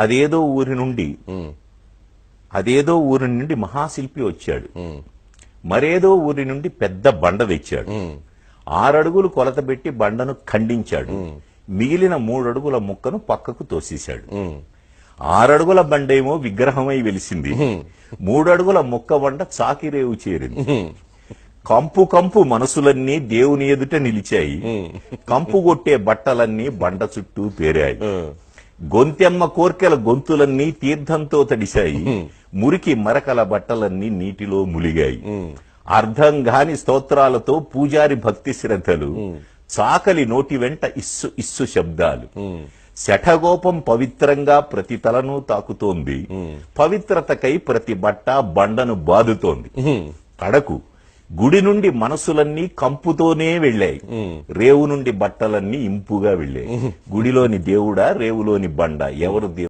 అదేదో ఊరి నుండి మహాశిల్పి వచ్చాడు. మరేదో ఊరి నుండి పెద్ద బండ తెచ్చాడు. 6 అడుగులు కొలత పెట్టి బండను ఖండించాడు. మిగిలిన 3 అడుగుల ముక్కను పక్కకు తోసేశాడు. 6 అడుగుల బండేమో విగ్రహమై వెలిసింది. 3 అడుగుల ముక్క బండ చాకిరేవు చేరింది. కంపు కంపు మనసులన్నీ దేవుని ఎదుట నిలిచాయి. కంపు కొట్టే బట్టలన్నీ బండ చుట్టూ పేరాయి. గొంతెమ్మ కోర్కెల గొంతులన్నీ తీర్థంతో తడిశాయి. మురికి మరకల బట్టలన్నీ నీటిలో ములిగాయి. అర్థం గాని స్తోత్రాలతో పూజారి భక్తి శ్రద్ధలు, చాకలి నోటి వెంట ఇస్సు ఇస్సు శబ్దాలు. శఠగోపం పవిత్రంగా ప్రతి తలను తాకుతోంది. పవిత్రతకై ప్రతి బట్ట బండను బాదుతోంది. కడకు గుడి నుండి మనసులన్నీ కంపుతోనే వెళ్ళాయి. రేవు నుండి బట్టలన్నీ ఇంపుగా వెళ్ళాయి. గుడిలోని దేవుడా, రేవులోని బండ, ఎవరు దేవుడు?